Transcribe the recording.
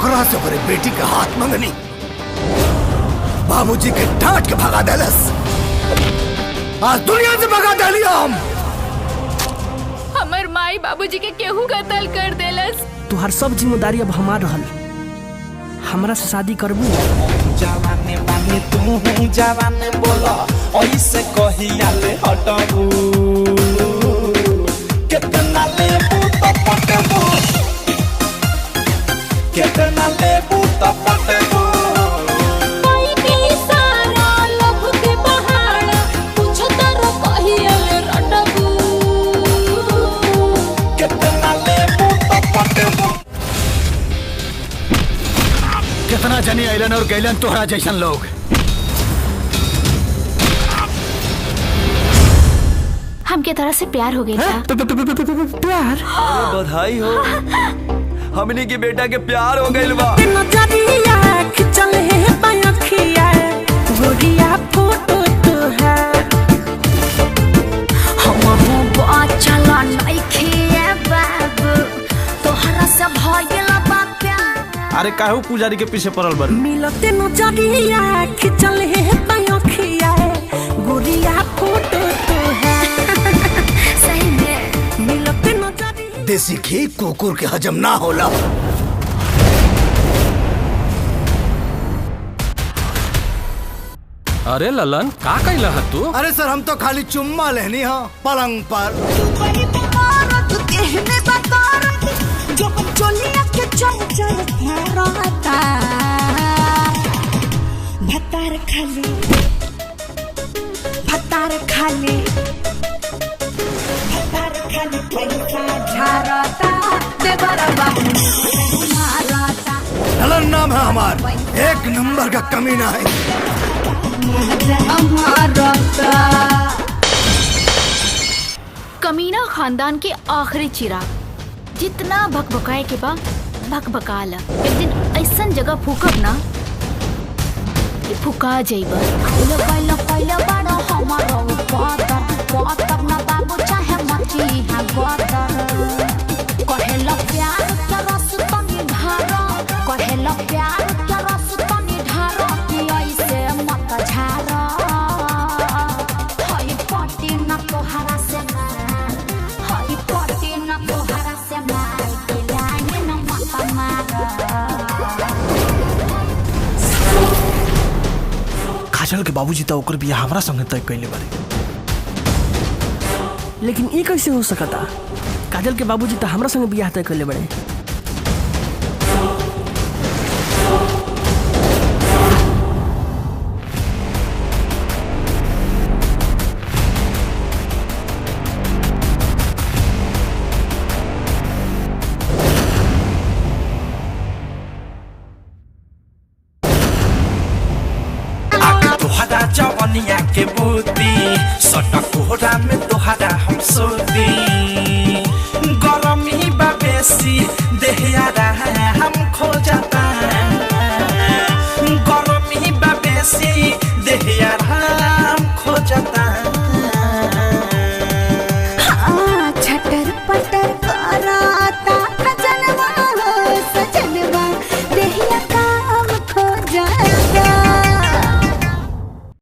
ओकरा से ओकरे बेटी के हाथ मंगनी, बाबूजी के डांट के भगा देलस। आज दुनिया से भगा देलिया हम। हमर माई बाबूजी के केहू कत्ल कर देलस। तुहार सब जिम्मेदारी अब हमार रहल। हमरा से शादी करबू? जवाने बानी तू जवाने बोला ऐसे कहिया ले हटबू। कितना लेबू तो पटबू, कितना लेबू तो पटबू। कितना जनी अलन और गैलन तोहरा जैसन लोग। हमके तरह से प्यार हो गया था। प्यार? बधाई हो, हमनी के बेटा के प्यार हो गइल बा। अरे काहू पुजारी के पीछे पड़ल बड़? मिलते नजरिया खिंचल है पयखिया गोरिया फोटो तो है। सही में मिलते नजरिया। देसी घी कुकुर के हजम ना होला। अरे ललन का कइला है तू? अरे सर हम तो खाली चुम्मा लेनी हा पलंग पर। ललन नाम है हमार, एक नंबर का कमीना है। कमीना खानदान के आखिरी चिराग। जितना भकभकाए के बा भकभकाला। एक दिन ऐसन जगह फूकब ना कि फुका जाइबा। काजल के बाबूजी तो ओकर बियाह हमरा संगे तय कइले बारे। लेकिन ये कैसे हो सकता? काजल के बाबूजी तो हमरा संगे बियाह तय कइले बड़े। जवनिया के बूती सटक कोहरा में तोहरा हम सोती। गरमी बा बेसी देहिया हम खो जाता।